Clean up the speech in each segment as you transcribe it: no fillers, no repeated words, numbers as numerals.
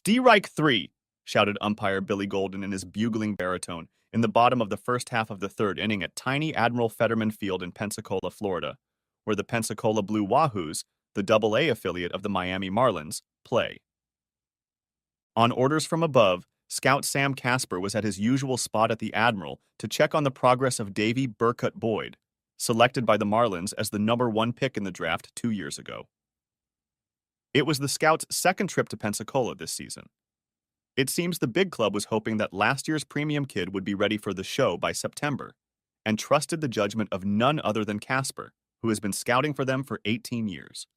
Strike three, shouted umpire Billy Golden in his bugling baritone in the bottom of the first half of the third inning at tiny Admiral Fetterman Field in Pensacola, Florida, where the Pensacola Blue Wahoos, the Double-A affiliate of the Miami Marlins, play. On orders from above, Scout Sam Casper was at his usual spot at the Admiral to check on the progress of Davy Burcutt Boyd, selected by the Marlins as the #1 pick in the draft 2 years ago. It was the Scouts' second trip to Pensacola this season. It seems the big club was hoping that last year's premium kid would be ready for the show by September, and trusted the judgment of none other than Casper, who has been scouting for them for 18 years.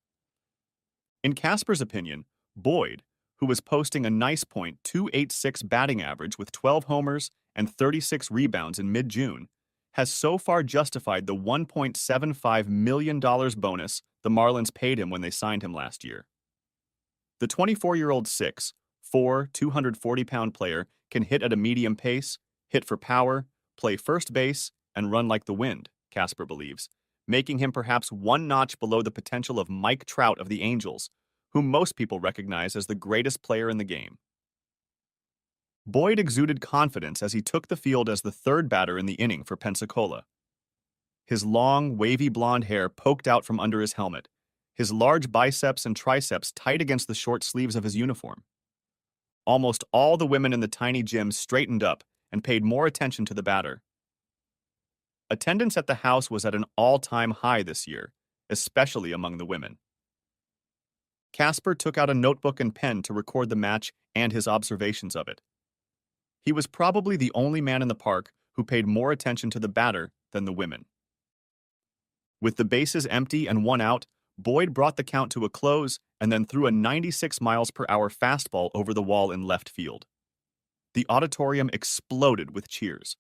In Casper's opinion, Boyd, who was posting a nice .286 batting average with 12 homers and 36 rebounds in mid-June, has so far justified the $1.75 million bonus the Marlins paid him when they signed him last year. The 24-year-old 6'4", 240-pound player can hit at a medium pace, hit for power, play first base, and run like the wind, Casper believes, making him perhaps one notch below the potential of Mike Trout of the Angels, whom most people recognize as the greatest player in the game. Boyd exuded confidence as he took the field as the third batter in the inning for Pensacola. His long, wavy blonde hair poked out from under his helmet, his large biceps and triceps tight against the short sleeves of his uniform. Almost all the women in the tiny gym straightened up and paid more attention to the batter. Attendance at the house was at an all-time high this year, especially among the women. Casper took out a notebook and pen to record the match and his observations of it. He was probably the only man in the park who paid more attention to the batter than the women. With the bases empty and one out, Boyd brought the count to a close and then threw a 96 miles per hour fastball over the wall in left field. The auditorium exploded with cheers.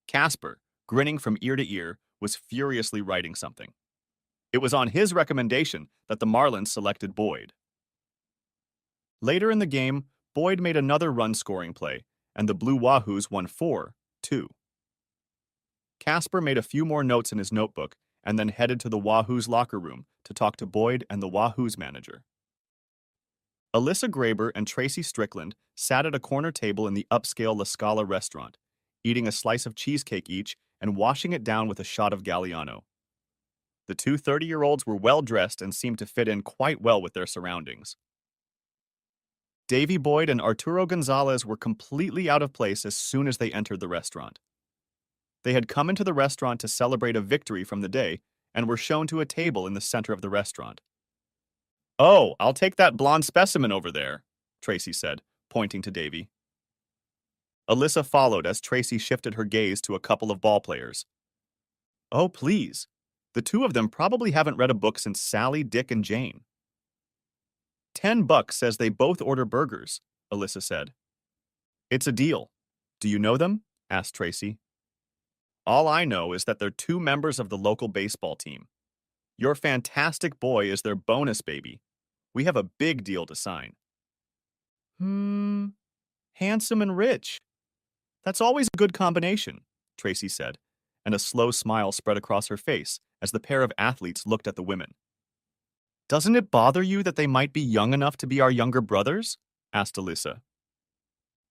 Casper, grinning from ear to ear, was furiously writing something. It was on his recommendation that the Marlins selected Boyd. Later in the game, Boyd made another run-scoring play, and the Blue Wahoos won 4-2. Casper made a few more notes in his notebook and then headed to the Wahoos locker room to talk to Boyd and the Wahoos manager. Alyssa Graber and Tracy Strickland sat at a corner table in the upscale La Scala restaurant, eating a slice of cheesecake each and washing it down with a shot of Galliano. The two 30-year-olds were well-dressed and seemed to fit in quite well with their surroundings. Davy Boyd and Arturo Gonzalez were completely out of place as soon as they entered the restaurant. They had come into the restaurant to celebrate a victory from the day and were shown to a table in the center of the restaurant. "Oh, I'll take that blonde specimen over there," Tracy said, pointing to Davy. Alyssa followed as Tracy shifted her gaze to a couple of ballplayers. "Oh, please. The two of them probably haven't read a book since Sally, Dick, and Jane." $10 says they both order burgers, Alyssa said. "It's a deal. Do you know them?" asked Tracy. "All I know is that they're two members of the local baseball team. Your fantastic boy is their bonus baby. We have a big deal to sign." Handsome and rich. That's always a good combination," Tracy said, and a slow smile spread across her face as the pair of athletes looked at the women. "Doesn't it bother you that they might be young enough to be our younger brothers?" asked Alyssa.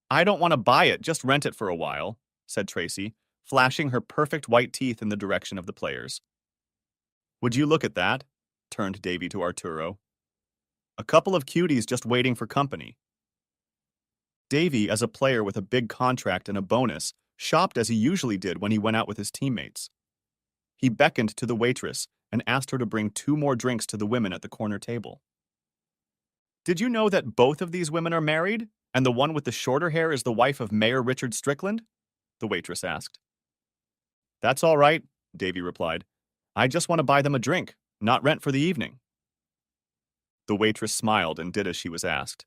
"I don't want to buy it, just rent it for a while," said Tracy, flashing her perfect white teeth in the direction of the players. "Would you look at that?" turned Davy to Arturo. "A couple of cuties just waiting for company." Davy, as a player with a big contract and a bonus, shopped as he usually did when he went out with his teammates. He beckoned to the waitress and asked her to bring 2 more drinks to the women at the corner table. "Did you know that both of these women are married, and the one with the shorter hair is the wife of Mayor Richard Strickland?" the waitress asked. "That's all right," Davy replied. "I just want to buy them a drink, not rent for the evening." The waitress smiled and did as she was asked.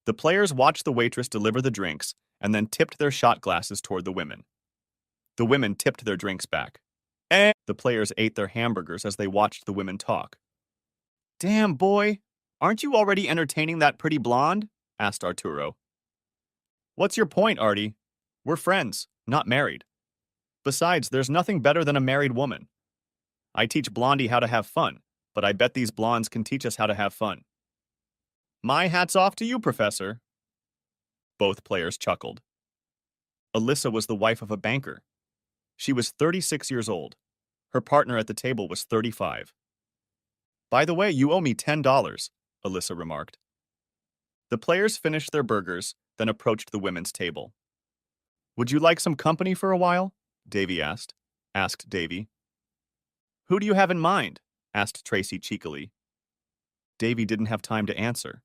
The players watched the waitress deliver the drinks and then tipped their shot glasses toward the women. The women tipped their drinks back. The players ate their hamburgers as they watched the women talk. "Damn, boy, aren't you already entertaining that pretty blonde?" asked Arturo. "What's your point, Artie? We're friends, not married. Besides, there's nothing better than a married woman. I teach Blondie how to have fun, but I bet these blondes can teach us how to have fun." My hat's off to you, Professor. Both players chuckled. Alyssa was the wife of a banker. She was 36 years old. Her partner at the table was 35. By the way, you owe me $10, Alyssa remarked. The players finished their burgers, then approached the women's table. Would you like some company for a while? Davy asked Davy. Who do you have in mind? Asked Tracy cheekily. Davy didn't have time to answer.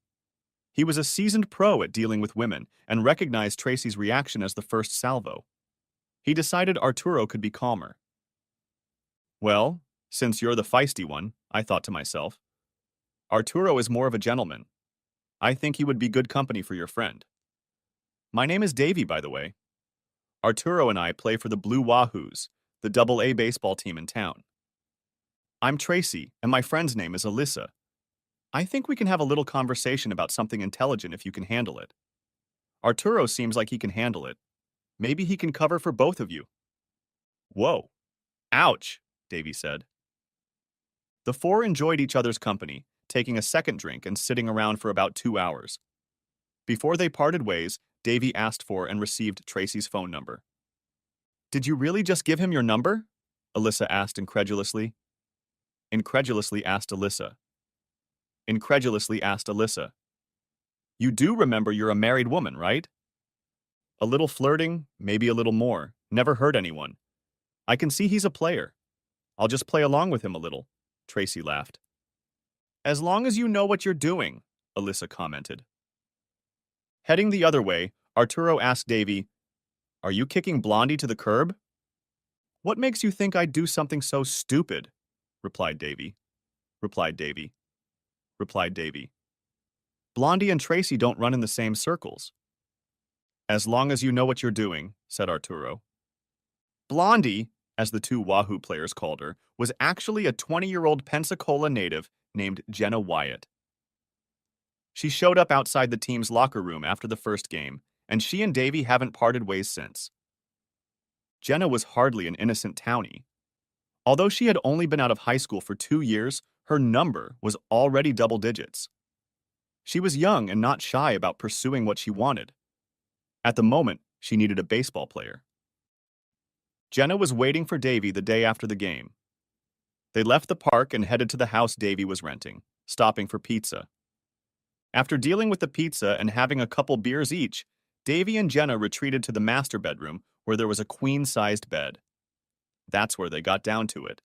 He was a seasoned pro at dealing with women and recognized Tracy's reaction as the first salvo. He decided Arturo could be calmer. Well, since you're the feisty one, I thought to myself, Arturo is more of a gentleman. I think he would be good company for your friend. My name is Davy, by the way. Arturo and I play for the Blue Wahoos, the Double-A baseball team in town. I'm Tracy, and my friend's name is Alyssa. I think we can have a little conversation about something intelligent if you can handle it. Arturo seems like he can handle it. Maybe he can cover for both of you. Whoa. Ouch, Davy said. The four enjoyed each other's company, taking a second drink and sitting around for about 2 hours. Before they parted ways, Davy asked for and received Tracy's phone number. Did you really just give him your number? Alyssa asked incredulously. Incredulously asked Alyssa. You do remember you're a married woman, right? A little flirting, maybe a little more. Never hurt anyone. I can see he's a player. I'll just play along with him a little, Tracy laughed. As long as you know what you're doing, Alyssa commented. Heading the other way, Arturo asked Davy, Are you kicking Blondie to the curb? What makes you think I'd do something so stupid? Replied Davy. Blondie and Tracy don't run in the same circles. As long as you know what you're doing, said Arturo. Blondie, as the two Wahoo players called her, was actually a 20-year-old Pensacola native named Jenna Wyatt. She showed up outside the team's locker room after the first game, and she and Davy haven't parted ways since. Jenna was hardly an innocent townie. Although she had only been out of high school for 2 years, her number was already double digits. She was young and not shy about pursuing what she wanted. At the moment, she needed a baseball player. Jenna was waiting for Davy the day after the game. They left the park and headed to the house Davy was renting, stopping for pizza. After dealing with the pizza and having a couple beers each, Davy and Jenna retreated to the master bedroom where there was a queen-sized bed. That's where they got down to it.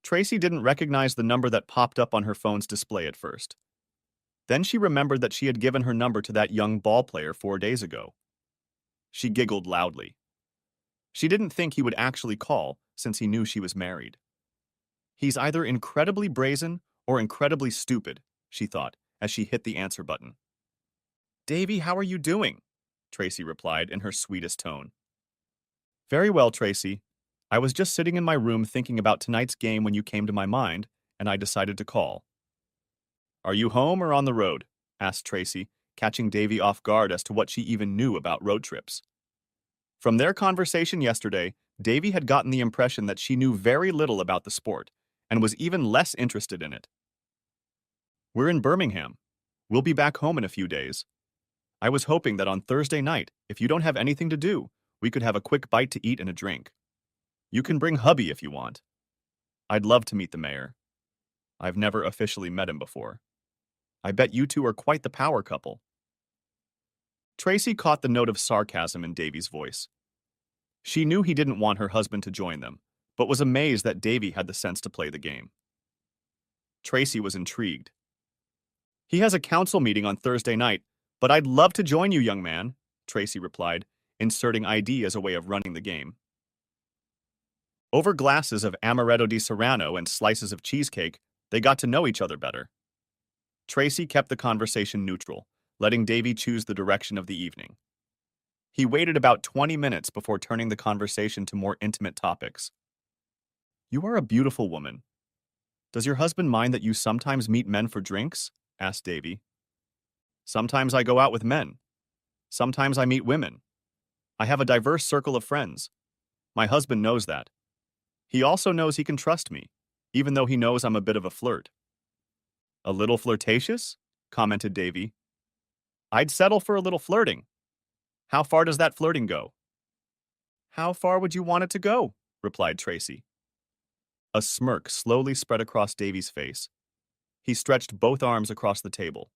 Tracy didn't recognize the number that popped up on her phone's display at first. Then she remembered that she had given her number to that young ball player 4 days ago. She giggled loudly. She didn't think he would actually call, since he knew she was married. He's either incredibly brazen or incredibly stupid, she thought, as she hit the answer button. Davy, how are you doing? Tracy replied in her sweetest tone. Very well, Tracy. I was just sitting in my room thinking about tonight's game when you came to my mind, and I decided to call. Are you home or on the road? Asked Tracy, catching Davy off guard as to what she even knew about road trips. From their conversation yesterday, Davy had gotten the impression that she knew very little about the sport, and was even less interested in it. We're in Birmingham. We'll be back home in a few days. I was hoping that on Thursday night, if you don't have anything to do, we could have a quick bite to eat and a drink. You can bring hubby if you want. I'd love to meet the mayor. I've never officially met him before. I bet you two are quite the power couple. Tracy caught the note of sarcasm in Davy's voice. She knew he didn't want her husband to join them, but was amazed that Davy had the sense to play the game. Tracy was intrigued. He has a council meeting on Thursday night, but I'd love to join you, young man, Tracy replied, inserting ID as a way of running the game. Over glasses of amaretto di Serrano and slices of cheesecake, they got to know each other better. Tracy kept the conversation neutral, letting Davy choose the direction of the evening. He waited about 20 minutes before turning the conversation to more intimate topics. You are a beautiful woman. Does your husband mind that you sometimes meet men for drinks? Asked Davy. Sometimes I go out with men. Sometimes I meet women. I have a diverse circle of friends. My husband knows that. He also knows he can trust me, even though he knows I'm a bit of a flirt. A little flirtatious? commented Davy. I'd settle for a little flirting. How far does that flirting go? How far would you want it to go? Replied Tracy. A smirk slowly spread across Davy's face. He stretched both arms across the table.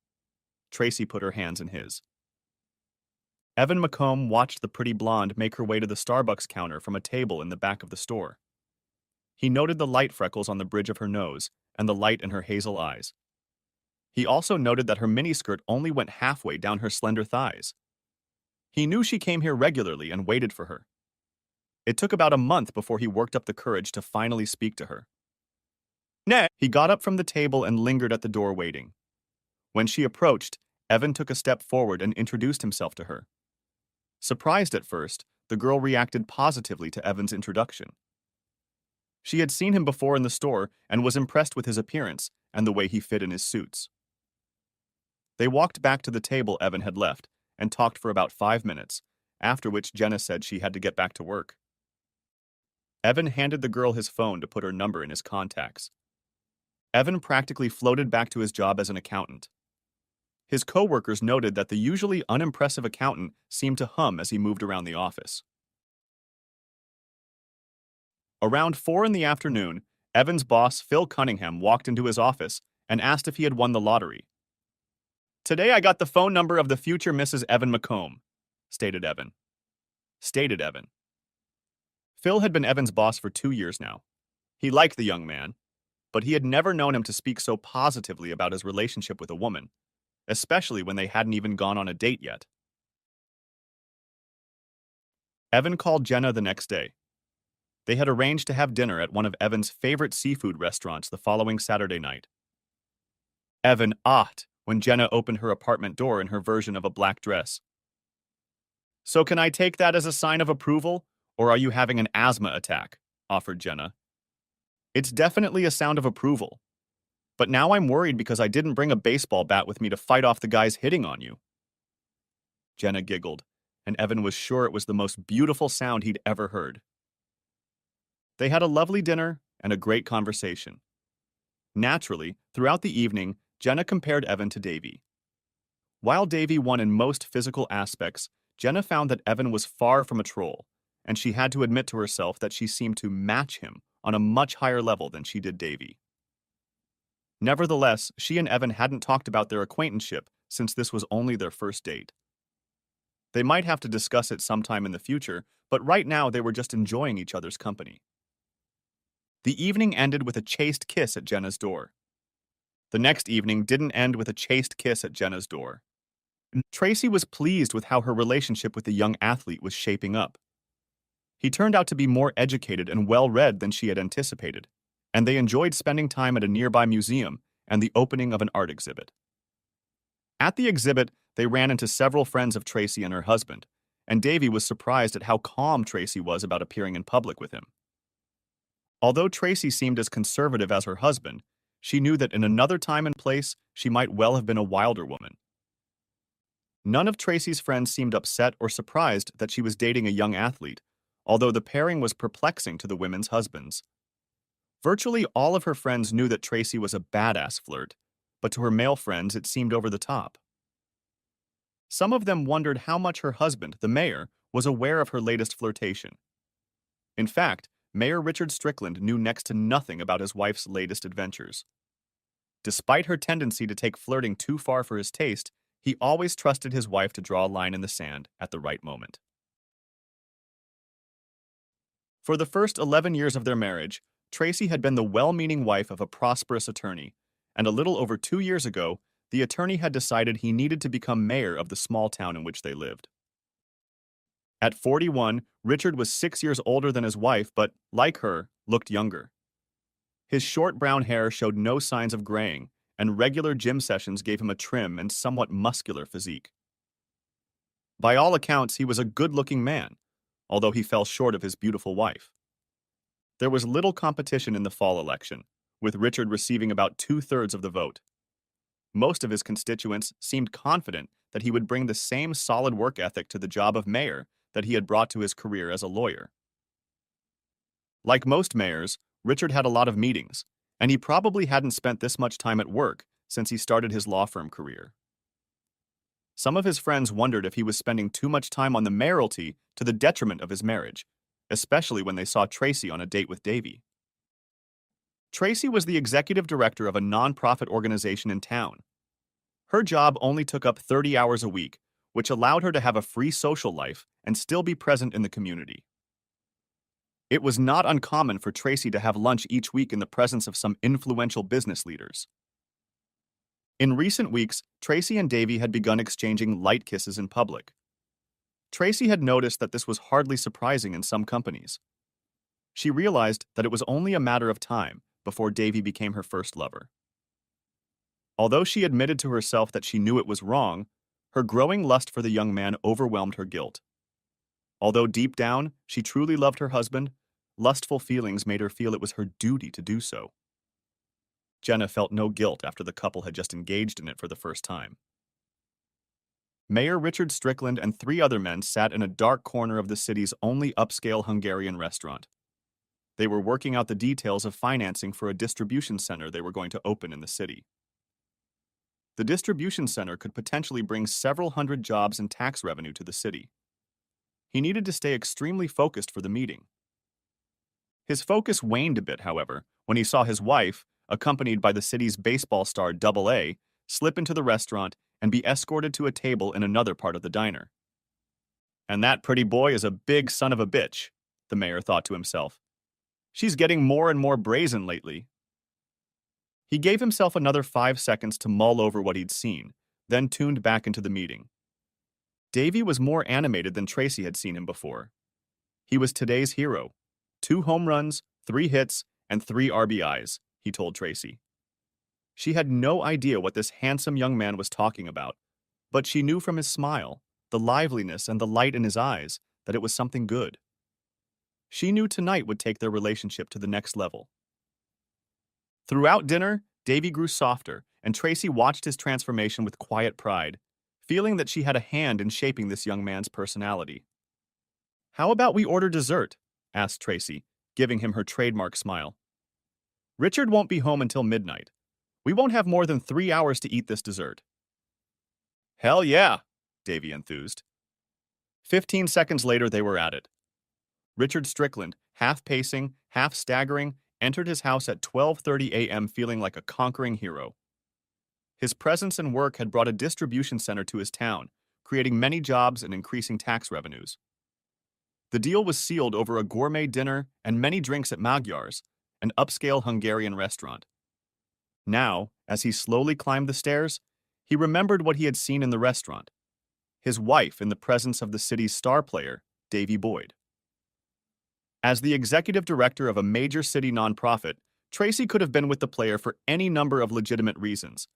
Tracy put her hands in his. Evan McComb watched the pretty blonde make her way to the Starbucks counter from a table in the back of the store. He noted the light freckles on the bridge of her nose and the light in her hazel eyes. He also noted that her miniskirt only went halfway down her slender thighs. He knew she came here regularly and waited for her. It took about a month before he worked up the courage to finally speak to her. Nay! He got up from the table and lingered at the door waiting. When she approached, Evan took a step forward and introduced himself to her. Surprised at first, the girl reacted positively to Evan's introduction. She had seen him before in the store and was impressed with his appearance and the way he fit in his suits. They walked back to the table Evan had left and talked for about 5 minutes, after which Jenna said she had to get back to work. Evan handed the girl his phone to put her number in his contacts. Evan practically floated back to his job as an accountant. His co-workers noted that the usually unimpressive accountant seemed to hum as he moved around the office. Around 4 in the afternoon, Evan's boss, Phil Cunningham, walked into his office and asked if he had won the lottery. Today I got the phone number of the future Mrs. Evan McComb, stated Evan. Phil had been Evan's boss for 2 years now. He liked the young man, but he had never known him to speak so positively about his relationship with a woman, especially when they hadn't even gone on a date yet. Evan called Jenna the next day. They had arranged to have dinner at one of Evan's favorite seafood restaurants the following Saturday night. Evan ahed when Jenna opened her apartment door in her version of a black dress. So can I take that as a sign of approval, or are you having an asthma attack? Offered Jenna. It's definitely a sound of approval. But now I'm worried because I didn't bring a baseball bat with me to fight off the guys hitting on you. Jenna giggled, and Evan was sure it was the most beautiful sound he'd ever heard. They had a lovely dinner and a great conversation. Naturally, throughout the evening, Jenna compared Evan to Davy. While Davy won in most physical aspects, Jenna found that Evan was far from a troll, and she had to admit to herself that she seemed to match him on a much higher level than she did Davy. Nevertheless, she and Evan hadn't talked about their acquaintanceship since this was only their first date. They might have to discuss it sometime in the future, but right now they were just enjoying each other's company. The evening ended with a chaste kiss at Jenna's door. The next evening didn't end with a chaste kiss at Jenna's door. Tracy was pleased with how her relationship with the young athlete was shaping up. He turned out to be more educated and well-read than she had anticipated, and they enjoyed spending time at a nearby museum and the opening of an art exhibit. At the exhibit, they ran into several friends of Tracy and her husband, and Davy was surprised at how calm Tracy was about appearing in public with him. Although Tracy seemed as conservative as her husband, she knew that in another time and place, she might well have been a wilder woman. None of Tracy's friends seemed upset or surprised that she was dating a young athlete, although the pairing was perplexing to the women's husbands. Virtually all of her friends knew that Tracy was a badass flirt, but to her male friends it seemed over the top. Some of them wondered how much her husband, the mayor, was aware of her latest flirtation. In fact, Mayor Richard Strickland knew next to nothing about his wife's latest adventures. Despite her tendency to take flirting too far for his taste, he always trusted his wife to draw a line in the sand at the right moment. For the first 11 years of their marriage, Tracy had been the well-meaning wife of a prosperous attorney, and a little over 2 years ago, the attorney had decided he needed to become mayor of the small town in which they lived. At 41, Richard was 6 years older than his wife, but, like her, looked younger. His short brown hair showed no signs of graying, and regular gym sessions gave him a trim and somewhat muscular physique. By all accounts, he was a good-looking man, although he fell short of his beautiful wife. There was little competition in the fall election, with Richard receiving about 2/3 of the vote. Most of his constituents seemed confident that he would bring the same solid work ethic to the job of mayor that he had brought to his career as a lawyer. Like most mayors, Richard had a lot of meetings, and he probably hadn't spent this much time at work since he started his law firm career. Some of his friends wondered if he was spending too much time on the mayoralty to the detriment of his marriage, especially when they saw Tracy on a date with Davy. Tracy was the executive director of a nonprofit organization in town. Her job only took up 30 hours a week, which allowed her to have a free social life and still be present in the community. It was not uncommon for Tracy to have lunch each week in the presence of some influential business leaders. In recent weeks, Tracy and Davy had begun exchanging light kisses in public. Tracy had noticed that this was hardly surprising in some companies. She realized that it was only a matter of time before Davy became her first lover. Although she admitted to herself that she knew it was wrong, her growing lust for the young man overwhelmed her guilt. Although deep down she truly loved her husband, lustful feelings made her feel it was her duty to do so. Jenna felt no guilt after the couple had just engaged in it for the first time. Mayor Richard Strickland and 3 other men sat in a dark corner of the city's only upscale Hungarian restaurant. They were working out the details of financing for a distribution center they were going to open in the city. The distribution center could potentially bring several hundred jobs and tax revenue to the city. He needed to stay extremely focused for the meeting. His focus waned a bit, however, when he saw his wife, accompanied by the city's baseball star Double A, slip into the restaurant and be escorted to a table in another part of the diner. And that pretty boy is a big son of a bitch, the mayor thought to himself. She's getting more and more brazen lately. He gave himself another 5 seconds to mull over what he'd seen, then tuned back into the meeting. Davy was more animated than Tracy had seen him before. He was today's hero. 2 home runs, 3 hits, and 3 RBIs, he told Tracy. She had no idea what this handsome young man was talking about, but she knew from his smile, the liveliness and the light in his eyes, that it was something good. She knew tonight would take their relationship to the next level. Throughout dinner, Davy grew softer, and Tracy watched his transformation with quiet pride, feeling that she had a hand in shaping this young man's personality. "How about we order dessert?" asked Tracy, giving him her trademark smile. "Richard won't be home until midnight. We won't have more than 3 hours to eat this dessert." "Hell yeah," Davy enthused. 15 seconds later, they were at it. Richard Strickland, half pacing, half staggering, entered his house at 12:30 a.m. feeling like a conquering hero. His presence and work had brought a distribution center to his town, creating many jobs and increasing tax revenues. The deal was sealed over a gourmet dinner and many drinks at Magyar's, an upscale Hungarian restaurant. Now, as he slowly climbed the stairs, he remembered what he had seen in the restaurant: his wife in the presence of the city's star player, Davy Boyd. As the executive director of a major city nonprofit, Tracy could have been with the player for any number of legitimate reasons.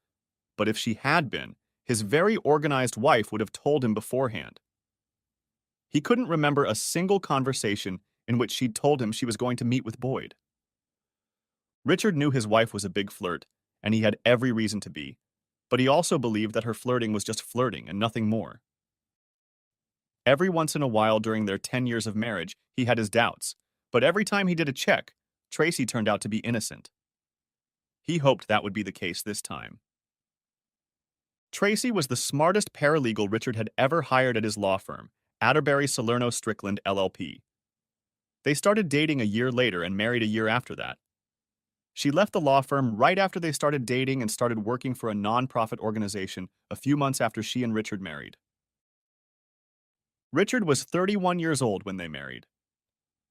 But if she had been, his very organized wife would have told him beforehand. He couldn't remember a single conversation in which she'd told him she was going to meet with Boyd. Richard knew his wife was a big flirt, and he had every reason to be, but he also believed that her flirting was just flirting and nothing more. Every once in a while during their 10 years of marriage, he had his doubts, but every time he did a check, Tracy turned out to be innocent. He hoped that would be the case this time. Tracy was the smartest paralegal Richard had ever hired at his law firm, Atterbury Salerno Strickland LLP. They started dating a year later and married a year after that. She left the law firm right after they started dating and started working for a nonprofit organization a few months after she and Richard married. Richard was 31 years old when they married.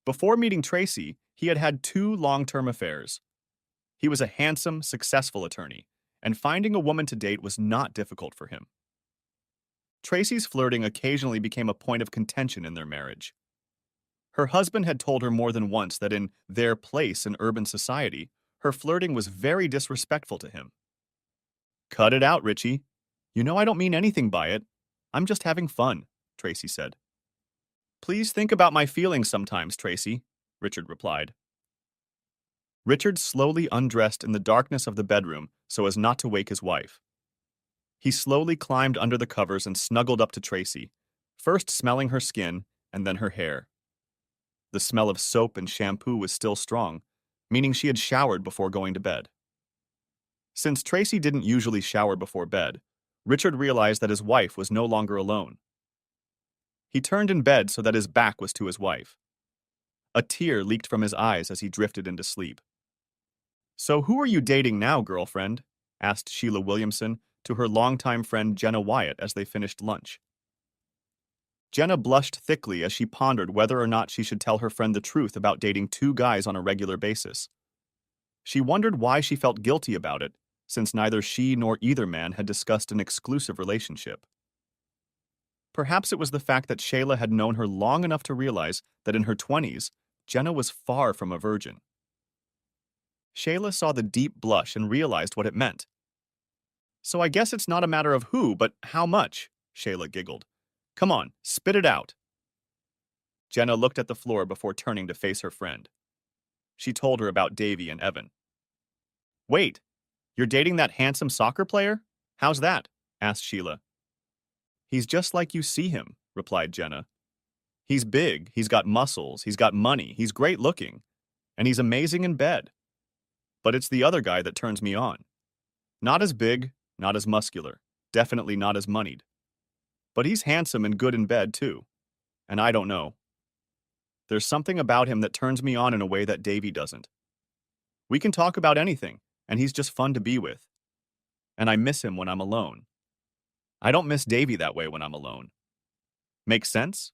Before meeting Tracy, he had had 2 long-term affairs. He was a handsome, successful attorney, and finding a woman to date was not difficult for him. Tracy's flirting occasionally became a point of contention in their marriage. Her husband had told her more than once that in their place in urban society, her flirting was very disrespectful to him. "Cut it out, Richie. You know I don't mean anything by it. I'm just having fun," Tracy said. "Please think about my feelings sometimes, Tracy," Richard replied. Richard slowly undressed in the darkness of the bedroom so as not to wake his wife. He slowly climbed under the covers and snuggled up to Tracy, first smelling her skin and then her hair. The smell of soap and shampoo was still strong, meaning she had showered before going to bed. Since Tracy didn't usually shower before bed, Richard realized that his wife was no longer alone. He turned in bed so that his back was to his wife. A tear leaked from his eyes as he drifted into sleep. "So who are you dating now, girlfriend?" asked Sheila Williamson to her longtime friend Jenna Wyatt as they finished lunch. Jenna blushed thickly as she pondered whether or not she should tell her friend the truth about dating two guys on a regular basis. She wondered why she felt guilty about it, since neither she nor either man had discussed an exclusive relationship. Perhaps it was the fact that Shayla had known her long enough to realize that in her 20s, Jenna was far from a virgin. Shayla saw the deep blush and realized what it meant. "So I guess it's not a matter of who, but how much," Shayla giggled. "Come on, spit it out." Jenna looked at the floor before turning to face her friend. She told her about Davy and Evan. "Wait, you're dating that handsome soccer player? How's that?" asked Sheila. "He's just like you see him," replied Jenna. "He's big, he's got muscles, he's got money, he's great looking, and he's amazing in bed. But it's the other guy that turns me on. Not as big, not as muscular, definitely not as moneyed. But he's handsome and good in bed, too. And I don't know. There's something about him that turns me on in a way that Davy doesn't. We can talk about anything, and he's just fun to be with. And I miss him when I'm alone. I don't miss Davy that way when I'm alone. Make sense?"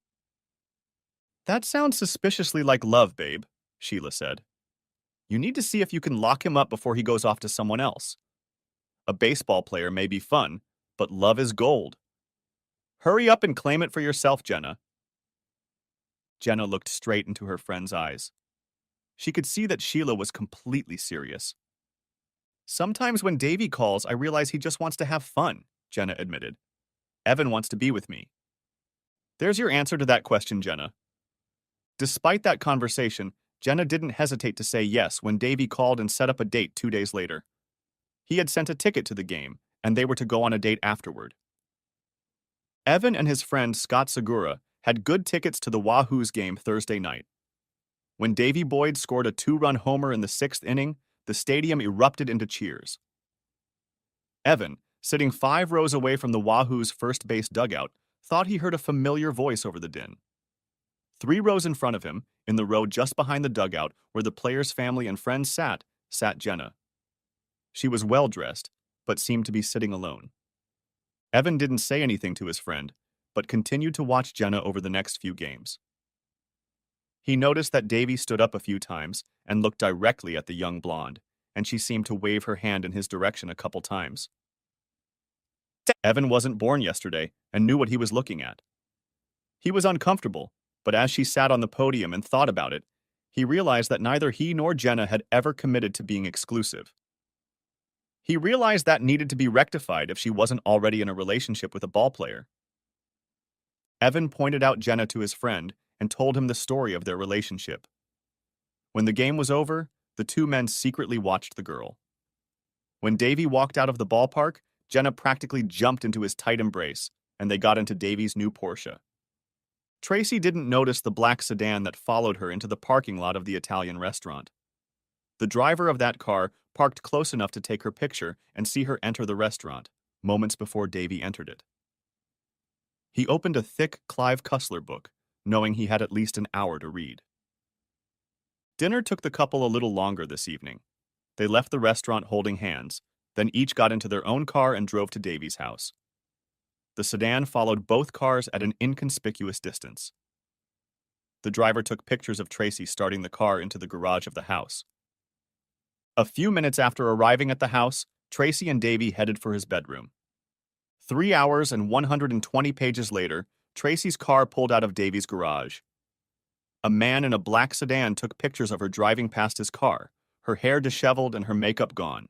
"That sounds suspiciously like love, babe," Sheila said. "You need to see if you can lock him up before he goes off to someone else. A baseball player may be fun, but love is gold. Hurry up and claim it for yourself, Jenna." Jenna looked straight into her friend's eyes. She could see that Sheila was completely serious. "Sometimes when Davy calls, I realize he just wants to have fun," Jenna admitted. "Evan wants to be with me." There's your answer to that question, Jenna. Despite that conversation, Jenna didn't hesitate to say yes when Davy called and set up a date 2 days later. He had sent a ticket to the game, and they were to go on a date afterward. Evan and his friend Scott Segura had good tickets to the Wahoos game Thursday night. When Davy Boyd scored a 2-run homer in the 6th inning, the stadium erupted into cheers. Evan, sitting 5 rows away from the Wahoos' first base dugout, thought he heard a familiar voice over the din. 3 rows in front of him, in the row just behind the dugout where the player's family and friends sat Jenna. She was well-dressed, but seemed to be sitting alone. Evan didn't say anything to his friend, but continued to watch Jenna over the next few games. He noticed that Davy stood up a few times and looked directly at the young blonde, and she seemed to wave her hand in his direction a couple times. Evan wasn't born yesterday and knew what he was looking at. He was uncomfortable, but as she sat on the podium and thought about it, he realized that neither he nor Jenna had ever committed to being exclusive. He realized that needed to be rectified if she wasn't already in a relationship with a ballplayer. Evan pointed out Jenna to his friend and told him the story of their relationship. When the game was over, the two men secretly watched the girl. When Davy walked out of the ballpark, Jenna practically jumped into his tight embrace, and they got into Davy's new Porsche. Tracy didn't notice the black sedan that followed her into the parking lot of the Italian restaurant. The driver of that car parked close enough to take her picture and see her enter the restaurant, moments before Davy entered it. He opened a thick Clive Cussler book, knowing he had at least an hour to read. Dinner took the couple a little longer this evening. They left the restaurant holding hands, then each got into their own car and drove to Davy's house. The sedan followed both cars at an inconspicuous distance. The driver took pictures of Tracy starting the car into the garage of the house. A few minutes after arriving at the house, Tracy and Davy headed for his bedroom. 3 hours and 120 pages later, Tracy's car pulled out of Davy's garage. A man in a black sedan took pictures of her driving past his car, her hair disheveled and her makeup gone.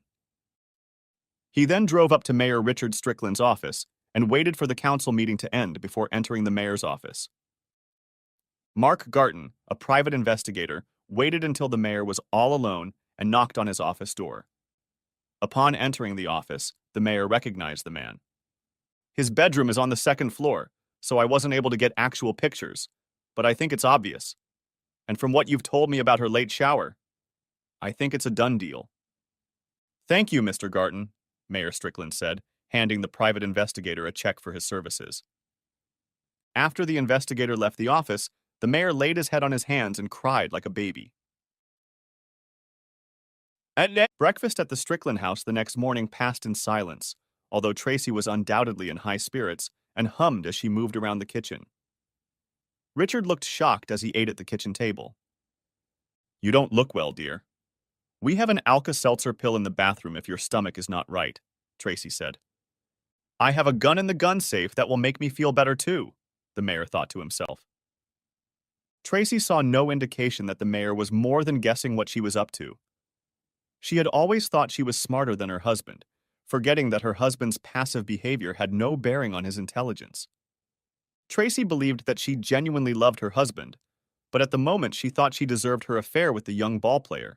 He then drove up to Mayor Richard Strickland's office and waited for the council meeting to end before entering the mayor's office. Mark Garton, a private investigator, waited until the mayor was all alone and knocked on his office door. Upon entering the office, the mayor recognized the man. "His bedroom is on the 2nd floor, so I wasn't able to get actual pictures, but I think it's obvious. And from what you've told me about her late shower, I think it's a done deal." Thank you, Mr. Garton, Mayor Strickland said, handing the private investigator a check for his services. After the investigator left the office, the mayor laid his head on his hands and cried like a baby. Breakfast at the Strickland house the next morning passed in silence, although Tracy was undoubtedly in high spirits and hummed as she moved around the kitchen. Richard looked shocked as he ate at the kitchen table. You don't look well, dear. We have an Alka-Seltzer pill in the bathroom if your stomach is not right, Tracy said. I have a gun in the gun safe that will make me feel better too, the mayor thought to himself. Tracy saw no indication that the mayor was more than guessing what she was up to. She had always thought she was smarter than her husband, forgetting that her husband's passive behavior had no bearing on his intelligence. Tracy believed that she genuinely loved her husband, but at the moment she thought she deserved her affair with the young ballplayer.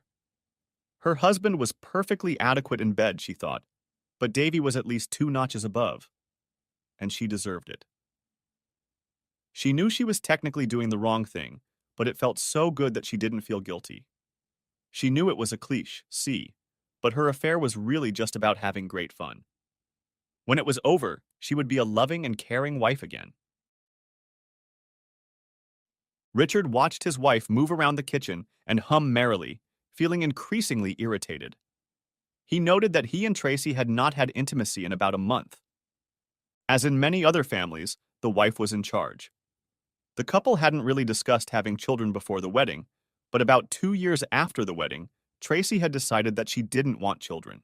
Her husband was perfectly adequate in bed, she thought, but Davy was at least 2 notches above, and she deserved it. She knew she was technically doing the wrong thing, but it felt so good that she didn't feel guilty. She knew it was a cliché, but her affair was really just about having great fun. When it was over, she would be a loving and caring wife again. Richard watched his wife move around the kitchen and hum merrily, feeling increasingly irritated. He noted that he and Tracy had not had intimacy in about a month. As in many other families, the wife was in charge. The couple hadn't really discussed having children before the wedding, but about 2 years after the wedding, Tracy had decided that she didn't want children.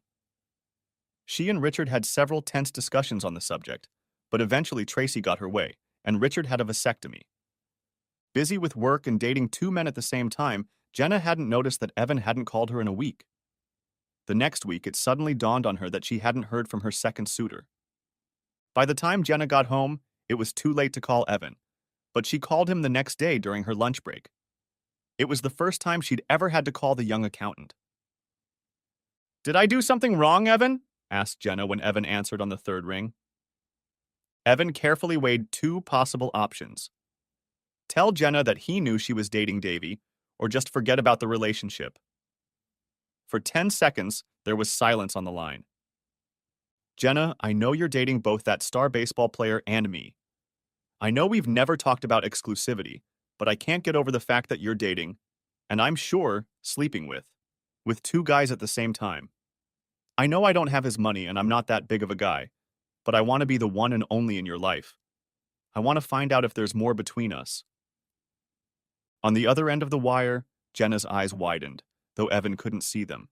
She and Richard had several tense discussions on the subject, but eventually Tracy got her way, and Richard had a vasectomy. Busy with work and dating 2 men at the same time, Jenna hadn't noticed that Evan hadn't called her in a week. The next week, it suddenly dawned on her that she hadn't heard from her second suitor. By the time Jenna got home, it was too late to call Evan, but she called him the next day during her lunch break. It was the first time she'd ever had to call the young accountant. Did I do something wrong, Evan? Asked Jenna when Evan answered on the third ring. Evan carefully weighed 2 possible options. Tell Jenna that he knew she was dating Davy, or just forget about the relationship. For 10 seconds, there was silence on the line. Jenna, I know you're dating both that star baseball player and me. I know we've never talked about exclusivity, but I can't get over the fact that you're dating, and I'm sure sleeping with 2 guys at the same time. I know I don't have his money and I'm not that big of a guy, but I want to be the one and only in your life. I want to find out if there's more between us. On the other end of the wire, Jenna's eyes widened, though Evan couldn't see them.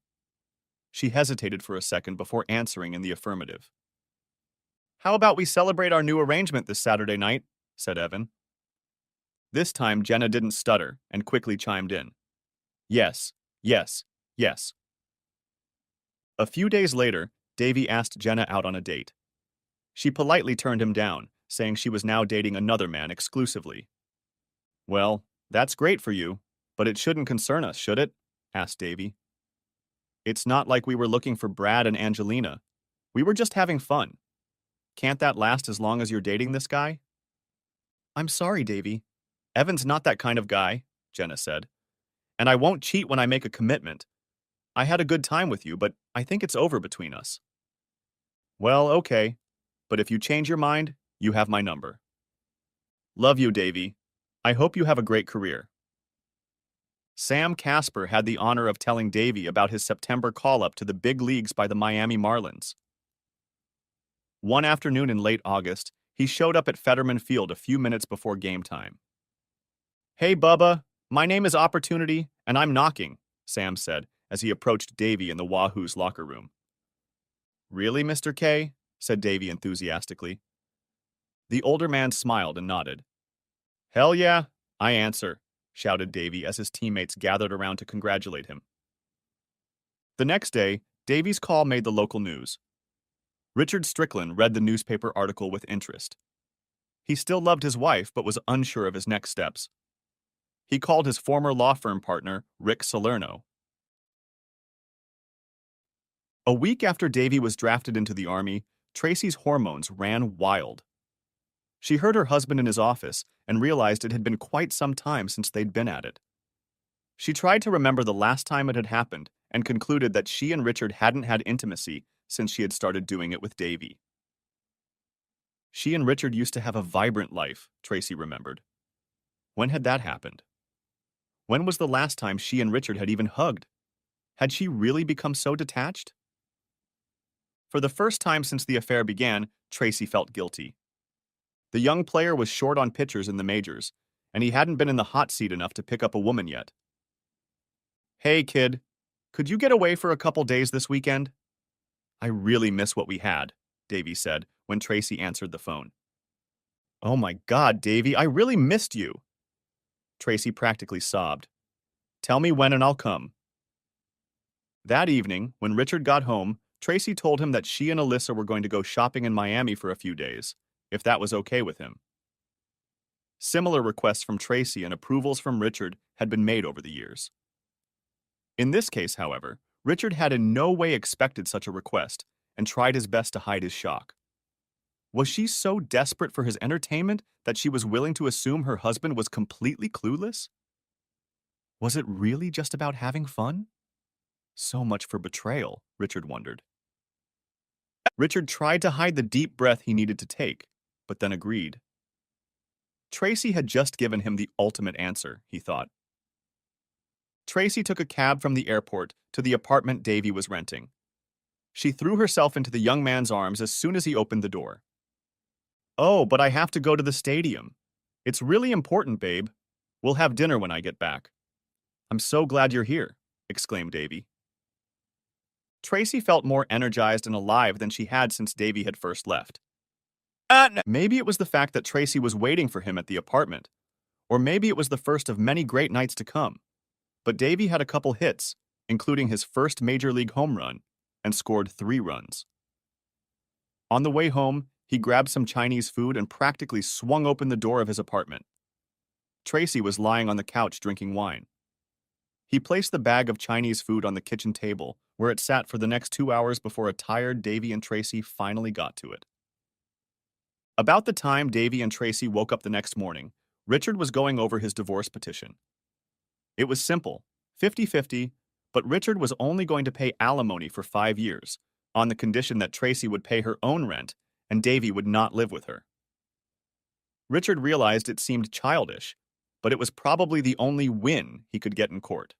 She hesitated for a second before answering in the affirmative. How about we celebrate our new arrangement this Saturday night? Said Evan. This time, Jenna didn't stutter and quickly chimed in. Yes, yes, yes. A few days later, Davy asked Jenna out on a date. She politely turned him down, saying she was now dating another man exclusively. Well, that's great for you, but it shouldn't concern us, should it? Asked Davy. It's not like we were looking for Brad and Angelina. We were just having fun. Can't that last as long as you're dating this guy? I'm sorry, Davy. Evan's not that kind of guy, Jenna said. And I won't cheat when I make a commitment. I had a good time with you, but I think it's over between us. Well, okay. But if you change your mind, you have my number. Love you, Davy. I hope you have a great career. Sam Casper had the honor of telling Davy about his September call-up to the big leagues by the Miami Marlins. One afternoon in late August, he showed up at Fetterman Field a few minutes before game time. Hey, Bubba, my name is Opportunity, and I'm knocking, Sam said as he approached Davy in the Wahoo's locker room. Really, Mr. K? Said Davy enthusiastically. The older man smiled and nodded. Hell yeah, I answer, shouted Davy as his teammates gathered around to congratulate him. The next day, Davy's call made the local news. Richard Strickland read the newspaper article with interest. He still loved his wife but was unsure of his next steps. He called his former law firm partner, Rick Salerno. A week after Davy was drafted into the Army, Tracy's hormones ran wild. She heard her husband in his office and realized it had been quite some time since they'd been at it. She tried to remember the last time it had happened and concluded that she and Richard hadn't had intimacy since she had started doing it with Davy. She and Richard used to have a vibrant life, Tracy remembered. When had that happened? When was the last time she and Richard had even hugged? Had she really become so detached? For the first time since the affair began, Tracy felt guilty. The young player was short on pitchers in the majors, and he hadn't been in the hot seat enough to pick up a woman yet. "Hey, kid, could you get away for a couple days this weekend?" "I really miss what we had," Davy said when Tracy answered the phone. "Oh my God, Davy, I really missed you." Tracy practically sobbed. "Tell me when and I'll come." That evening, when Richard got home, Tracy told him that she and Alyssa were going to go shopping in Miami for a few days, if that was okay with him. Similar requests from Tracy and approvals from Richard had been made over the years. In this case, however, Richard had in no way expected such a request and tried his best to hide his shock. Was she so desperate for his entertainment that she was willing to assume her husband was completely clueless? Was it really just about having fun? So much for betrayal, Richard wondered. Richard tried to hide the deep breath he needed to take, but then agreed. Tracy had just given him the ultimate answer, he thought. Tracy took a cab from the airport to the apartment Davy was renting. She threw herself into the young man's arms as soon as he opened the door. "Oh, but I have to go to the stadium. It's really important, babe. We'll have dinner when I get back." "I'm so glad you're here," exclaimed Davy. Tracy felt more energized and alive than she had since Davy had first left. Maybe it was the fact that Tracy was waiting for him at the apartment, or maybe it was the first of many great nights to come. But Davy had a couple hits, including his first major league home run, and scored 3 runs. On the way home, he grabbed some Chinese food and practically swung open the door of his apartment. Tracy was lying on the couch drinking wine. He placed the bag of Chinese food on the kitchen table, where it sat for the next 2 hours before a tired Davy and Tracy finally got to it. About the time Davy and Tracy woke up the next morning, Richard was going over his divorce petition. It was simple, 50-50, but Richard was only going to pay alimony for 5 years, on the condition that Tracy would pay her own rent and Davy would not live with her. Richard realized it seemed childish, but it was probably the only win he could get in court.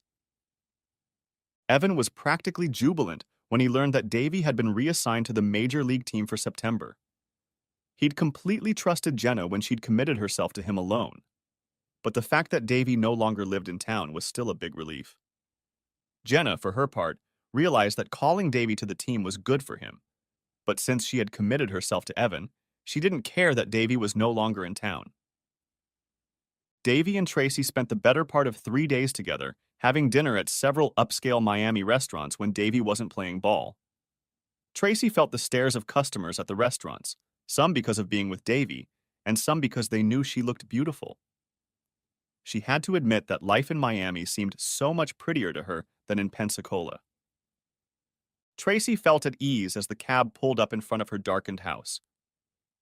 Evan was practically jubilant when he learned that Davy had been reassigned to the major league team for September. He'd completely trusted Jenna when she'd committed herself to him alone, but the fact that Davy no longer lived in town was still a big relief. Jenna, for her part, realized that calling Davy to the team was good for him, but since she had committed herself to Evan, she didn't care that Davy was no longer in town. Davy and Tracy spent the better part of 3 days together, having dinner at several upscale Miami restaurants when Davy wasn't playing ball. Tracy felt the stares of customers at the restaurants, some because of being with Davy, and some because they knew she looked beautiful. She had to admit that life in Miami seemed so much prettier to her than in Pensacola. Tracy felt at ease as the cab pulled up in front of her darkened house.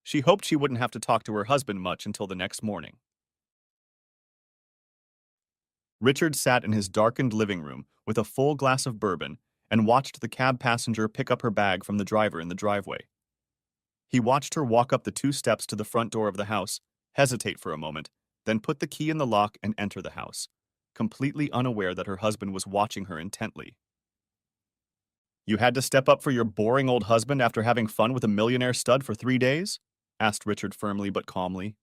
She hoped she wouldn't have to talk to her husband much until the next morning. Richard sat in his darkened living room with a full glass of bourbon and watched the cab passenger pick up her bag from the driver in the driveway. He watched her walk up the 2 steps to the front door of the house, hesitate for a moment, then put the key in the lock and enter the house, completely unaware that her husband was watching her intently. "You had to step up for your boring old husband after having fun with a millionaire stud for 3 days?" asked Richard firmly but calmly.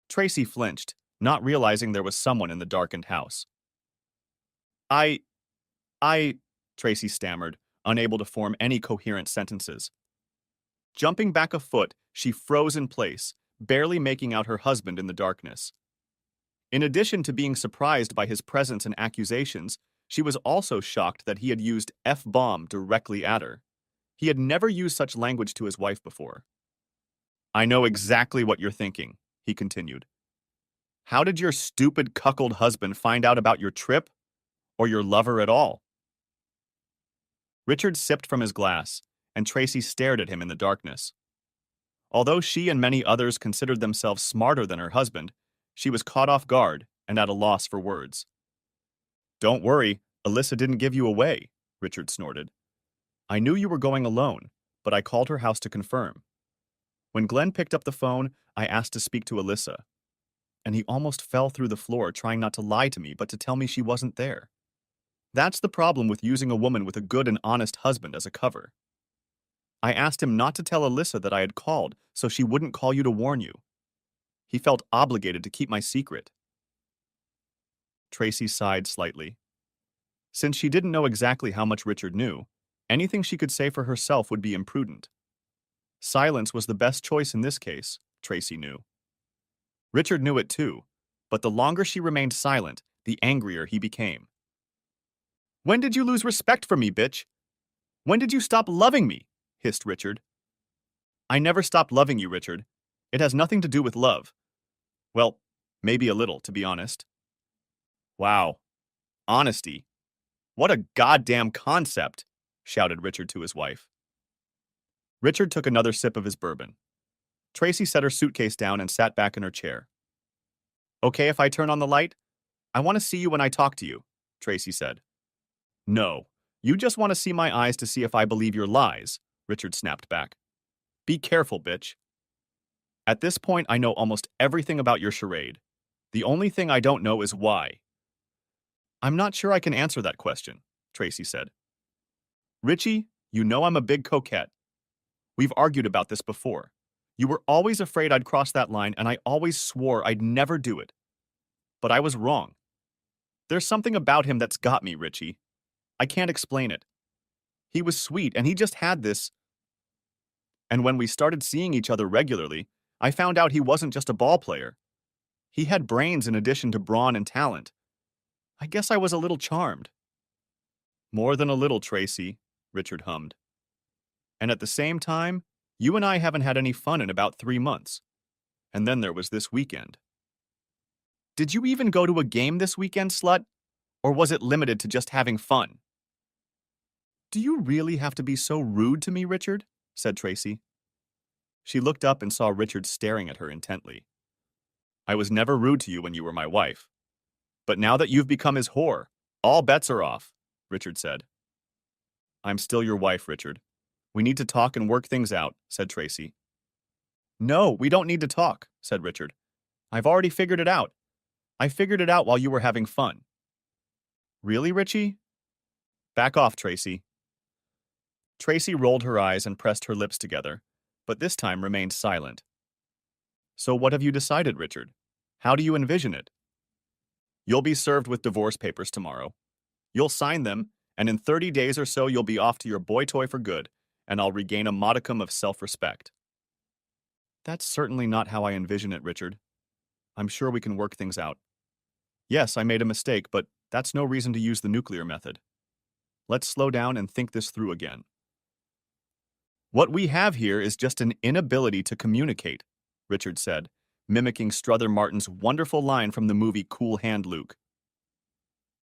Tracy flinched, not realizing there was someone in the darkened house. I, Tracy stammered, unable to form any coherent sentences. Jumping back a foot, she froze in place, barely making out her husband in the darkness. In addition to being surprised by his presence and accusations, she was also shocked that he had used F-bomb directly at her. He had never used such language to his wife before. "I know exactly what you're thinking," he continued. "How did your stupid cuckold husband find out about your trip? Or your lover at all?" Richard sipped from his glass, and Tracy stared at him in the darkness. Although she and many others considered themselves smarter than her husband, she was caught off guard and at a loss for words. "Don't worry, Alyssa didn't give you away, Richard snorted. I knew you were going alone, but I called her house to confirm. When Glenn picked up the phone, I asked to speak to Alyssa, and he almost fell through the floor trying not to lie to me but to tell me she wasn't there. That's the problem with using a woman with a good and honest husband as a cover. I asked him not to tell Alyssa that I had called so she wouldn't call you to warn you. He felt obligated to keep my secret. Tracy sighed slightly. Since she didn't know exactly how much Richard knew, anything she could say for herself would be imprudent. Silence was the best choice in this case, Tracy knew. Richard knew it too, but the longer she remained silent, the angrier he became. When did you lose respect for me, bitch? When did you stop loving me? Hissed Richard. I never stopped loving you, Richard. It has nothing to do with love. Well, maybe a little, to be honest. Wow. Honesty. What a goddamn concept, shouted Richard to his wife. Richard took another sip of his bourbon. Tracy set her suitcase down and sat back in her chair. Okay if I turn on the light? I want to see you when I talk to you, Tracy said. No, you just want to see my eyes to see if I believe your lies, Richard snapped back. Be careful, bitch. At this point, I know almost everything about your charade. The only thing I don't know is why. I'm not sure I can answer that question, Tracy said. Richie, you know I'm a big coquette. We've argued about this before. You were always afraid I'd cross that line, and I always swore I'd never do it. But I was wrong. There's something about him that's got me, Richie. I can't explain it. He was sweet, and he just had this. And when we started seeing each other regularly, I found out he wasn't just a ball player. He had brains in addition to brawn and talent. I guess I was a little charmed. More than a little, Tracy, Richard hummed. And at the same time, you and I haven't had any fun in about 3 months. And then there was this weekend. Did you even go to a game this weekend, slut? Or was it limited to just having fun? Do you really have to be so rude to me, Richard? Said Tracy. She looked up and saw Richard staring at her intently. I was never rude to you when you were my wife. But now that you've become his whore, all bets are off, Richard said. I'm still your wife, Richard. We need to talk and work things out, said Tracy. No, we don't need to talk, said Richard. I've already figured it out. I figured it out while you were having fun. Really, Richie? Back off, Tracy. Tracy rolled her eyes and pressed her lips together, but this time remained silent. So what have you decided, Richard? How do you envision it? You'll be served with divorce papers tomorrow. You'll sign them, and in 30 days or so you'll be off to your boy toy for good, and I'll regain a modicum of self-respect. That's certainly not how I envision it, Richard. I'm sure we can work things out. Yes, I made a mistake, but that's no reason to use the nuclear method. Let's slow down and think this through again. What we have here is just an inability to communicate, Richard said, mimicking Strother Martin's wonderful line from the movie Cool Hand Luke.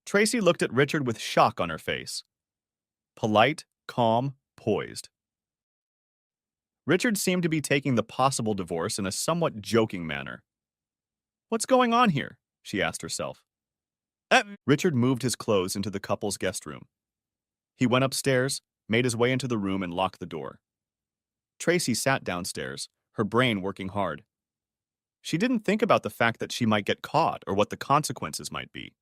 Tracy looked at Richard with shock on her face. Polite, calm, poised. Richard seemed to be taking the possible divorce in a somewhat joking manner. What's going on here? She asked herself. Richard moved his clothes into the couple's guest room. He went upstairs, made his way into the room, and locked the door. Tracy sat downstairs, her brain working hard. She didn't think about the fact that she might get caught or what the consequences might be.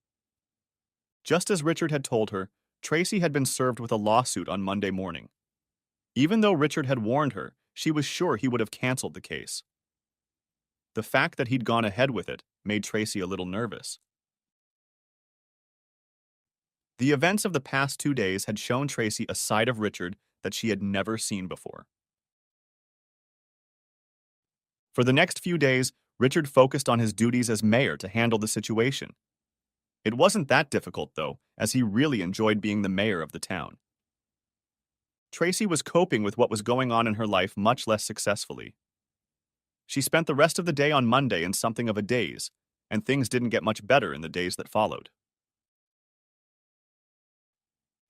Just as Richard had told her, Tracy had been served with a lawsuit on Monday morning. Even though Richard had warned her, she was sure he would have canceled the case. The fact that he'd gone ahead with it made Tracy a little nervous. The events of the past 2 days had shown Tracy a side of Richard that she had never seen before. For the next few days, Richard focused on his duties as mayor to handle the situation. It wasn't that difficult, though, as he really enjoyed being the mayor of the town. Tracy was coping with what was going on in her life much less successfully. She spent the rest of the day on Monday in something of a daze, and things didn't get much better in the days that followed.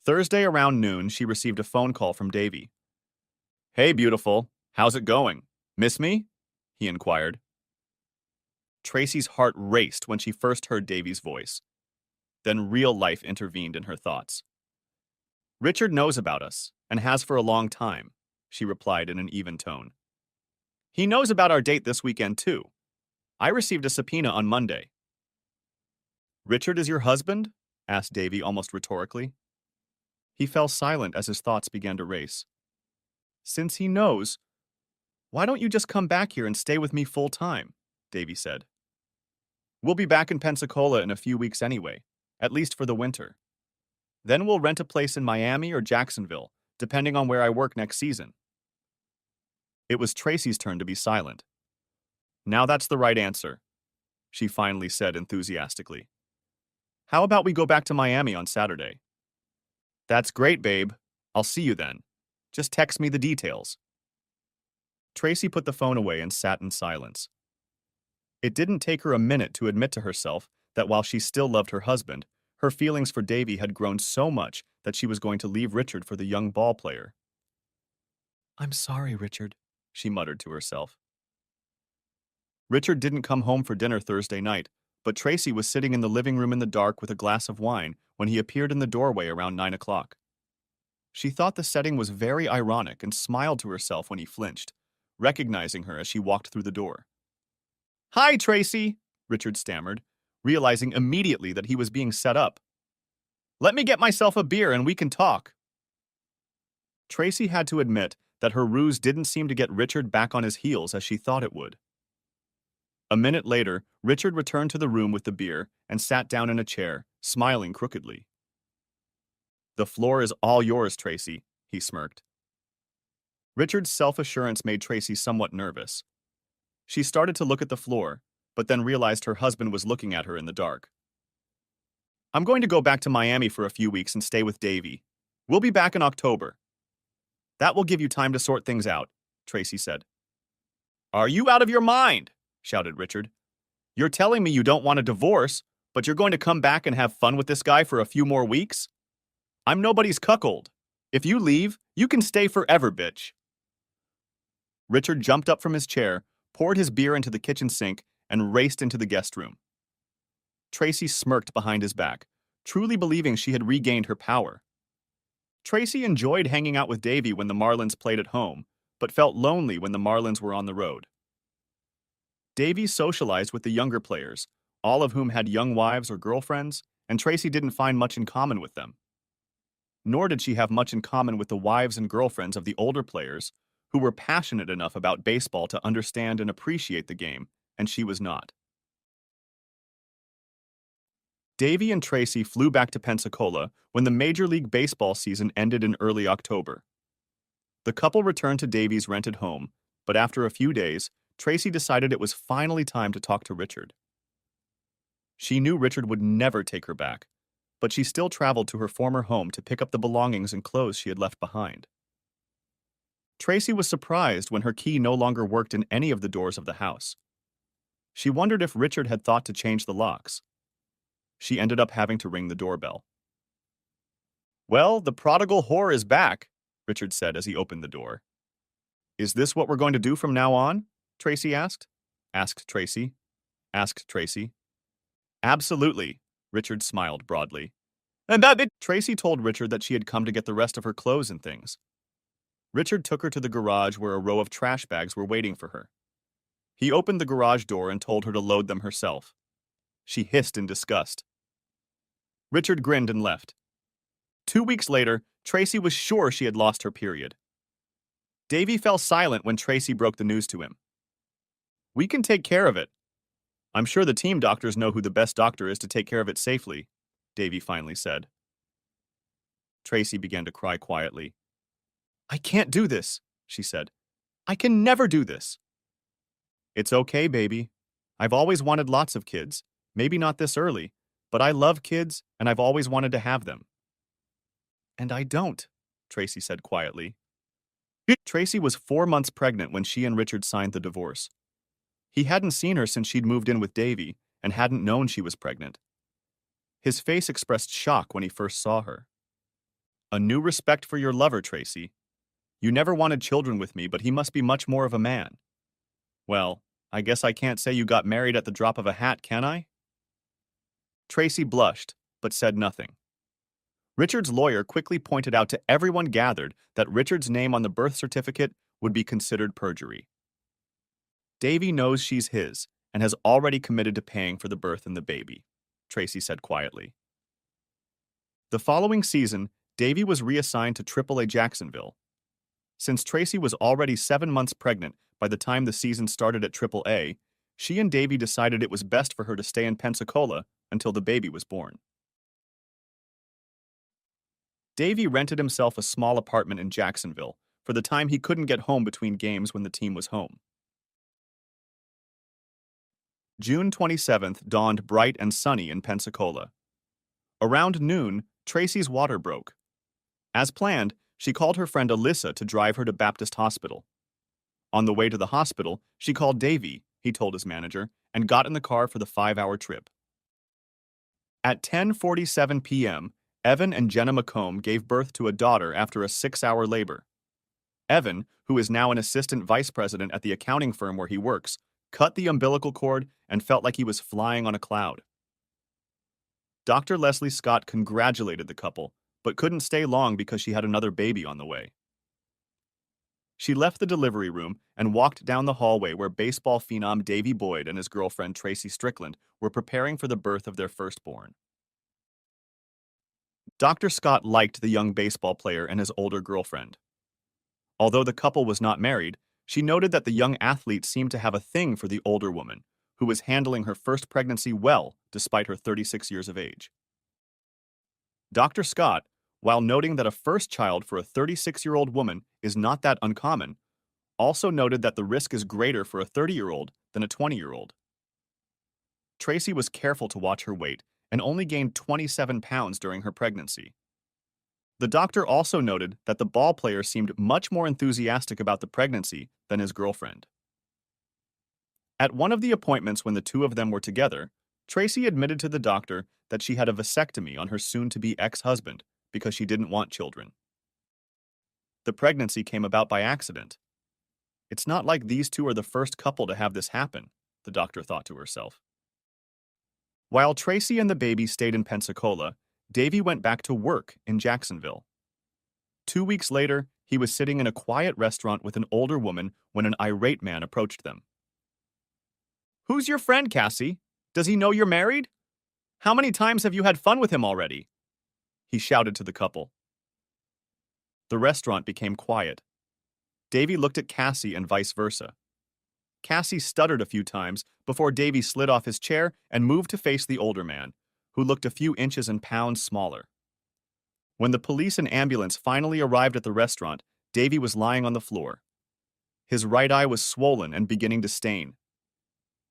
Thursday around noon, she received a phone call from Davy. Hey, beautiful. How's it going? Miss me? He inquired. Tracy's heart raced when she first heard Davy's voice. Then real life intervened in her thoughts. Richard knows about us, and has for a long time, she replied in an even tone. He knows about our date this weekend, too. I received a subpoena on Monday. Richard is your husband? Asked Davy almost rhetorically. He fell silent as his thoughts began to race. Since he knows, why don't you just come back here and stay with me full time? Davy said. We'll be back in Pensacola in a few weeks anyway, at least for the winter. Then we'll rent a place in Miami or Jacksonville, depending on where I work next season. It was Tracy's turn to be silent. Now that's the right answer, she finally said enthusiastically. How about we go back to Miami on Saturday? That's great, babe. I'll see you then. Just text me the details. Tracy put the phone away and sat in silence. It didn't take her a minute to admit to herself that while she still loved her husband, her feelings for Davy had grown so much that she was going to leave Richard for the young ball player. I'm sorry, Richard, she muttered to herself. Richard didn't come home for dinner Thursday night, but Tracy was sitting in the living room in the dark with a glass of wine when he appeared in the doorway around 9 o'clock. She thought the setting was very ironic and smiled to herself when he flinched, recognizing her as she walked through the door. Hi, Tracy, Richard stammered, realizing immediately that he was being set up. Let me get myself a beer and we can talk. Tracy had to admit that her ruse didn't seem to get Richard back on his heels as she thought it would. A minute later, Richard returned to the room with the beer and sat down in a chair, smiling crookedly. The floor is all yours, Tracy, he smirked. Richard's self-assurance made Tracy somewhat nervous. She started to look at the floor, but then realized her husband was looking at her in the dark. I'm going to go back to Miami for a few weeks and stay with Davy. We'll be back in October. That will give you time to sort things out, Tracy said. Are you out of your mind? Shouted Richard. You're telling me you don't want a divorce, but you're going to come back and have fun with this guy for a few more weeks? I'm nobody's cuckold. If you leave, you can stay forever, bitch. Richard jumped up from his chair, poured his beer into the kitchen sink, and raced into the guest room. Tracy smirked behind his back, truly believing she had regained her power. Tracy enjoyed hanging out with Davy when the Marlins played at home, but felt lonely when the Marlins were on the road. Davy socialized with the younger players, all of whom had young wives or girlfriends, and Tracy didn't find much in common with them. Nor did she have much in common with the wives and girlfriends of the older players, who were passionate enough about baseball to understand and appreciate the game, and she was not. Davy and Tracy flew back to Pensacola when the Major League Baseball season ended in early October. The couple returned to Davy's rented home, but after a few days, Tracy decided it was finally time to talk to Richard. She knew Richard would never take her back, but she still traveled to her former home to pick up the belongings and clothes she had left behind. Tracy was surprised when her key no longer worked in any of the doors of the house. She wondered if Richard had thought to change the locks. She ended up having to ring the doorbell. Well, the prodigal whore is back, Richard said as he opened the door. Is this what we're going to do from now on? Tracy asked. Asked Tracy. Absolutely, Richard smiled broadly. And Tracy told Richard that she had come to get the rest of her clothes and things. Richard took her to the garage where a row of trash bags were waiting for her. He opened the garage door and told her to load them herself. She hissed in disgust. Richard grinned and left. 2 weeks later, Tracy was sure she had lost her period. Davy fell silent when Tracy broke the news to him. We can take care of it. I'm sure the team doctors know who the best doctor is to take care of it safely, Davy finally said. Tracy began to cry quietly. I can't do this, she said. I can never do this. It's okay, baby. I've always wanted lots of kids. Maybe not this early, but I love kids and I've always wanted to have them. And I don't, Tracy said quietly. Tracy was 4 months pregnant when she and Richard signed the divorce. He hadn't seen her since she'd moved in with Davy and hadn't known she was pregnant. His face expressed shock when he first saw her. A new respect for your lover, Tracy. You never wanted children with me, but he must be much more of a man. Well, I guess I can't say you got married at the drop of a hat, can I? Tracy blushed, but said nothing. Richard's lawyer quickly pointed out to everyone gathered that Richard's name on the birth certificate would be considered perjury. Davy knows she's his and has already committed to paying for the birth and the baby, Tracy said quietly. The following season, Davy was reassigned to AAA Jacksonville. Since Tracy was already 7 months pregnant by the time the season started at AAA, she and Davy decided it was best for her to stay in Pensacola until the baby was born. Davy rented himself a small apartment in Jacksonville for the time he couldn't get home between games when the team was home. June 27th dawned bright and sunny in Pensacola. Around noon, Tracy's water broke. As planned, she called her friend Alyssa to drive her to Baptist Hospital. On the way to the hospital, she called Davy, he told his manager, and got in the car for the 5-hour trip. At 10:47 p.m., Evan and Jenna McComb gave birth to a daughter after a 6-hour labor. Evan, who is now an assistant vice president at the accounting firm where he works, cut the umbilical cord and felt like he was flying on a cloud. Dr. Leslie Scott congratulated the couple, but couldn't stay long because she had another baby on the way. She left the delivery room and walked down the hallway where baseball phenom Davy Boyd and his girlfriend Tracy Strickland were preparing for the birth of their firstborn. Dr. Scott liked the young baseball player and his older girlfriend. Although the couple was not married, she noted that the young athlete seemed to have a thing for the older woman, who was handling her first pregnancy well despite her 36 years of age. Dr. Scott, while noting that a first child for a 36-year-old woman is not that uncommon, also noted that the risk is greater for a 30-year-old than a 20-year-old. Tracy was careful to watch her weight and only gained 27 pounds during her pregnancy. The doctor also noted that the ball player seemed much more enthusiastic about the pregnancy than his girlfriend. At one of the appointments when the two of them were together, Tracy admitted to the doctor that she had a vasectomy on her soon-to-be ex-husband because she didn't want children. The pregnancy came about by accident. It's not like these two are the first couple to have this happen, the doctor thought to herself. While Tracy and the baby stayed in Pensacola, Davy went back to work in Jacksonville. 2 weeks later, he was sitting in a quiet restaurant with an older woman when an irate man approached them. "Who's your friend, Cassie? Does he know you're married? How many times have you had fun with him already?" he shouted to the couple. The restaurant became quiet. Davy looked at Cassie and vice versa. Cassie stuttered a few times before Davy slid off his chair and moved to face the older man, who looked a few inches and pounds smaller. When the police and ambulance finally arrived at the restaurant, Davy was lying on the floor. His right eye was swollen and beginning to stain.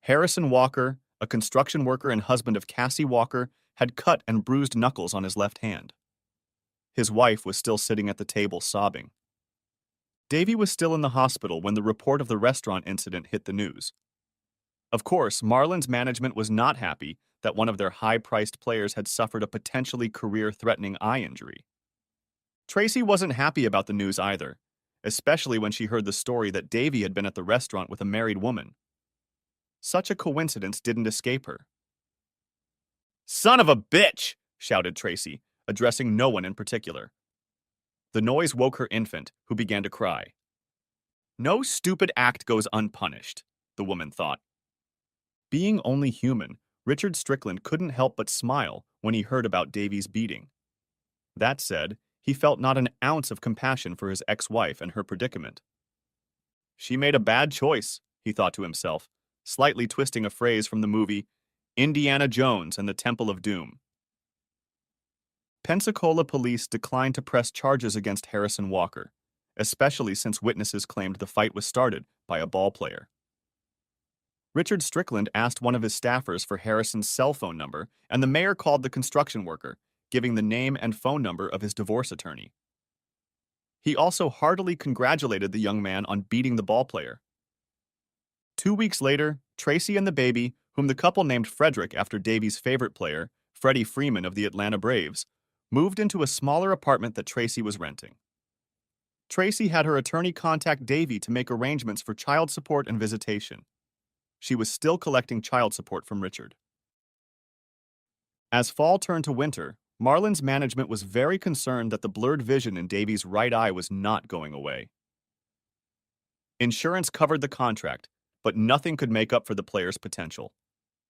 Harrison Walker, a construction worker and husband of Cassie Walker, had cut and bruised knuckles on his left hand. His wife was still sitting at the table sobbing. Davy was still in the hospital when the report of the restaurant incident hit the news. Of course, Marlins management was not happy that one of their high-priced players had suffered a potentially career-threatening eye injury. Tracy wasn't happy about the news either, especially when she heard the story that Davy had been at the restaurant with a married woman. Such a coincidence didn't escape her. "Son of a bitch!" shouted Tracy, addressing no one in particular. The noise woke her infant, who began to cry. No stupid act goes unpunished, the woman thought. Being only human, Richard Strickland couldn't help but smile when he heard about Davy's beating. That said, he felt not an ounce of compassion for his ex-wife and her predicament. She made a bad choice, he thought to himself, slightly twisting a phrase from the movie Indiana Jones and the Temple of Doom. Pensacola police declined to press charges against Harrison Walker, especially since witnesses claimed the fight was started by a ball player. Richard Strickland asked one of his staffers for Harrison's cell phone number, and the mayor called the construction worker, giving the name and phone number of his divorce attorney. He also heartily congratulated the young man on beating the ball player. 2 weeks later, Tracy and the baby, whom the couple named Frederick after Davy's favorite player, Freddie Freeman of the Atlanta Braves, moved into a smaller apartment that Tracy was renting. Tracy had her attorney contact Davy to make arrangements for child support and visitation. She was still collecting child support from Richard. As fall turned to winter, Marlin's management was very concerned that the blurred vision in Davy's right eye was not going away. Insurance covered the contract, but nothing could make up for the player's potential.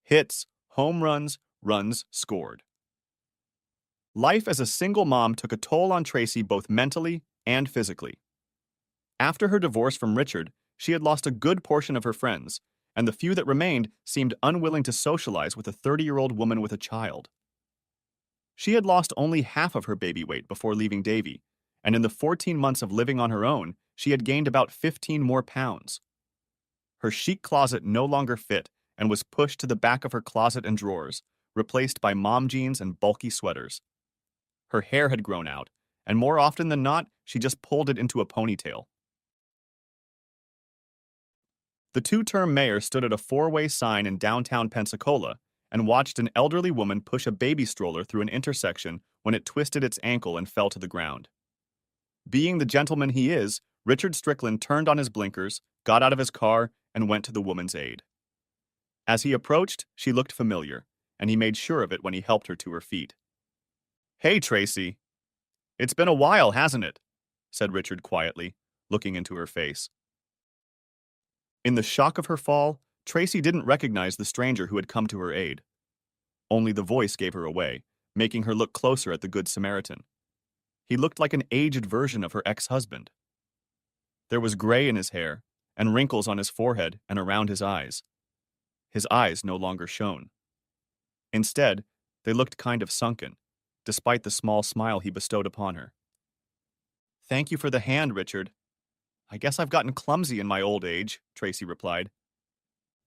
Hits, home runs, runs scored. Life as a single mom took a toll on Tracy both mentally and physically. After her divorce from Richard, she had lost a good portion of her friends, and the few that remained seemed unwilling to socialize with a 30-year-old woman with a child. She had lost only half of her baby weight before leaving Davy, and in the 14 months of living on her own, she had gained about 15 more pounds. Her chic closet no longer fit and was pushed to the back of her closet and drawers, replaced by mom jeans and bulky sweaters. Her hair had grown out, and more often than not, she just pulled it into a ponytail. The two-term mayor stood at a four-way sign in downtown Pensacola and watched an elderly woman push a baby stroller through an intersection when it twisted its ankle and fell to the ground. Being the gentleman he is, Richard Strickland turned on his blinkers, got out of his car, and went to the woman's aid. As he approached, she looked familiar, and he made sure of it when he helped her to her feet. "Hey, Tracy. It's been a while, hasn't it?" said Richard quietly, looking into her face. In the shock of her fall, Tracy didn't recognize the stranger who had come to her aid. Only the voice gave her away, making her look closer at the Good Samaritan. He looked like an aged version of her ex-husband. There was gray in his hair, and wrinkles on his forehead and around his eyes. His eyes no longer shone. Instead, they looked kind of sunken, despite the small smile he bestowed upon her. "Thank you for the hand, Richard. I guess I've gotten clumsy in my old age," Tracy replied.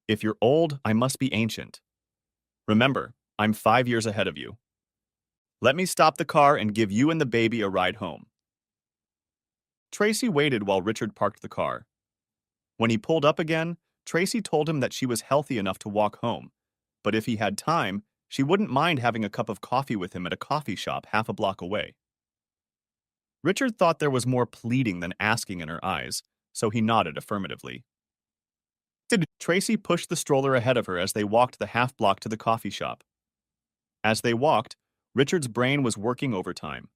"If you're old, I must be ancient. Remember, I'm 5 years ahead of you. Let me stop the car and give you and the baby a ride home." Tracy waited while Richard parked the car. When he pulled up again, Tracy told him that she was healthy enough to walk home, but if he had time, she wouldn't mind having a cup of coffee with him at a coffee shop half a block away. Richard thought there was more pleading than asking in her eyes, so he nodded affirmatively. Tracy pushed the stroller ahead of her as they walked the half block to the coffee shop. As they walked, Richard's brain was working overtime.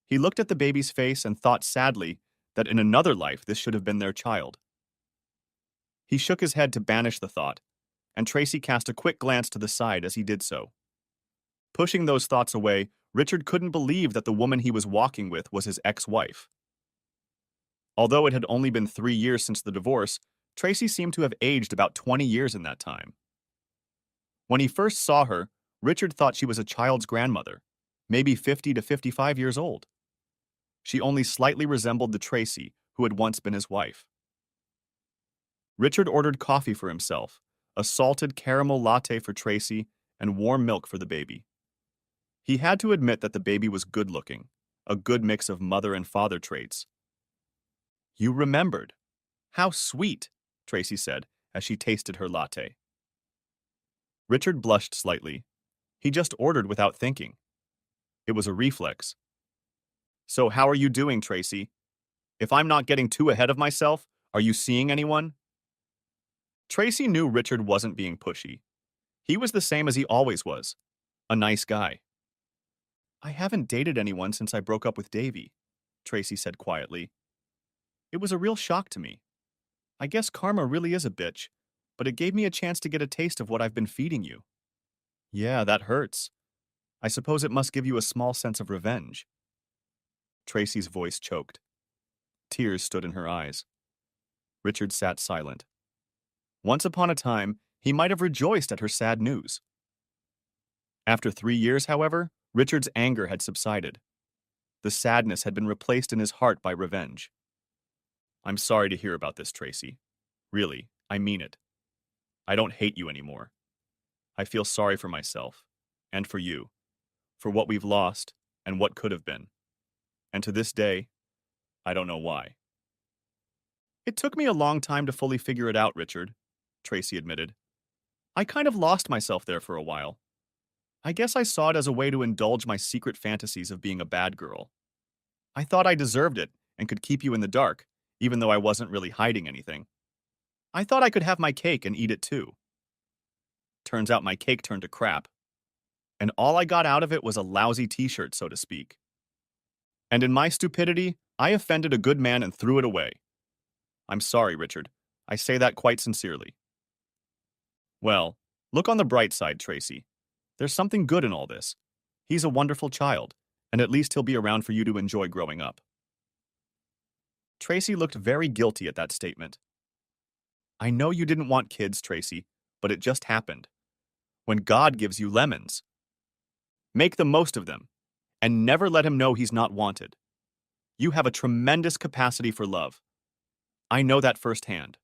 He looked at the baby's face and thought sadly that in another life this should have been their child. He shook his head to banish the thought, and Tracy cast a quick glance to the side as he did so. Pushing those thoughts away, Richard couldn't believe that the woman he was walking with was his ex-wife. Although it had only been 3 years since the divorce, Tracy seemed to have aged about 20 years in that time. When he first saw her, Richard thought she was a child's grandmother, maybe 50 to 55 years old. She only slightly resembled the Tracy who had once been his wife. Richard ordered coffee for himself, a salted caramel latte for Tracy, and warm milk for the baby. He had to admit that the baby was good-looking, a good mix of mother and father traits. "You remembered. How sweet," Tracy said as she tasted her latte. Richard blushed slightly. He just ordered without thinking. It was a reflex. "So how are you doing, Tracy? If I'm not getting too ahead of myself, are you seeing anyone?" Tracy knew Richard wasn't being pushy. He was the same as he always was, a nice guy. "I haven't dated anyone since I broke up with Davy," Tracy said quietly. "It was a real shock to me. I guess karma really is a bitch, but it gave me a chance to get a taste of what I've been feeding you." "Yeah, that hurts. I suppose it must give you a small sense of revenge." Tracy's voice choked. Tears stood in her eyes. Richard sat silent. Once upon a time, he might have rejoiced at her sad news. After 3 years, however, Richard's anger had subsided. The sadness had been replaced in his heart by revenge. "I'm sorry to hear about this, Tracy. Really, I mean it. I don't hate you anymore. I feel sorry for myself, and for you, for what we've lost and what could have been. And to this day, I don't know why." "It took me a long time to fully figure it out, Richard," Tracy admitted. "I kind of lost myself there for a while. I guess I saw it as a way to indulge my secret fantasies of being a bad girl. I thought I deserved it and could keep you in the dark, even though I wasn't really hiding anything. I thought I could have my cake and eat it too. Turns out my cake turned to crap." and all I got out of it was a lousy t-shirt, so to speak. And in my stupidity, I offended a good man and threw it away. I'm sorry, Richard. I say that quite sincerely. Well, look on the bright side, Tracy. There's something good in all this. He's a wonderful child, and at least he'll be around for you to enjoy growing up. Tracy looked very guilty at that statement. I know you didn't want kids, Tracy, but it just happened. When God gives you lemons, make the most of them, and never let him know he's not wanted. You have a tremendous capacity for love. I know that firsthand.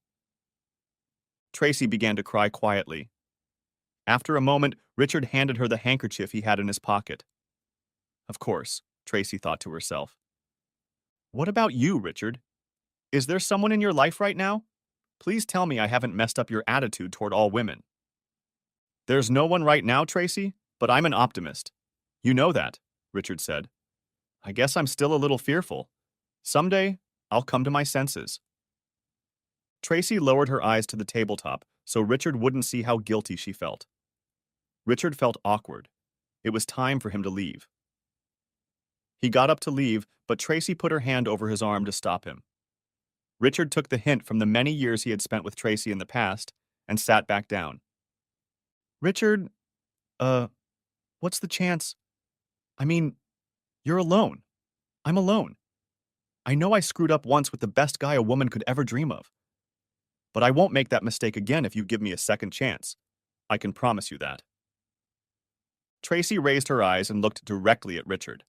Tracy began to cry quietly. After a moment, Richard handed her the handkerchief he had in his pocket. Of course, Tracy thought to herself. What about you, Richard? Is there someone in your life right now? Please tell me I haven't messed up your attitude toward all women. There's no one right now, Tracy, but I'm an optimist. You know that, Richard said. I guess I'm still a little fearful. Someday, I'll come to my senses. Tracy lowered her eyes to the tabletop so Richard wouldn't see how guilty she felt. Richard felt awkward. It was time for him to leave. He got up to leave, but Tracy put her hand over his arm to stop him. Richard took the hint from the many years he had spent with Tracy in the past and sat back down. Richard, what's the chance? I mean, you're alone. I'm alone. I know I screwed up once with the best guy a woman could ever dream of. But I won't make that mistake again if you give me a second chance. I can promise you that. Tracy raised her eyes and looked directly at Richard.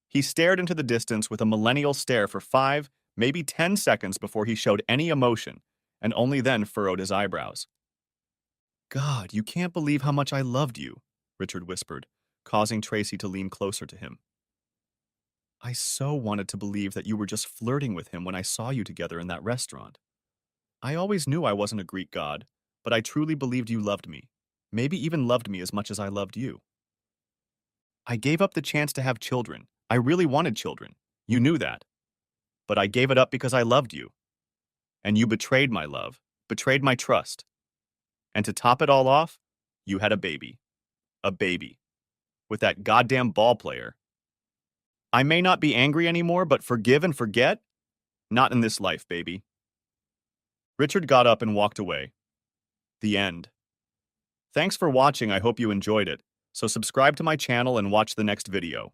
He stared into the distance with a millennial stare for 5, maybe 10 seconds before he showed any emotion, and only then furrowed his eyebrows. God, you can't believe how much I loved you, Richard whispered, causing Tracy to lean closer to him. I so wanted to believe that you were just flirting with him when I saw you together in that restaurant. I always knew I wasn't a Greek god, but I truly believed you loved me, maybe even loved me as much as I loved you. I gave up the chance to have children. I really wanted children. You knew that. But I gave it up because I loved you. And you betrayed my love, betrayed my trust. And to top it all off, you had a baby. A baby. With that goddamn ball player. I may not be angry anymore, but forgive and forget? Not in this life, baby. Richard got up and walked away. The end. Thanks for watching. I hope you enjoyed it. So subscribe to my channel and watch the next video.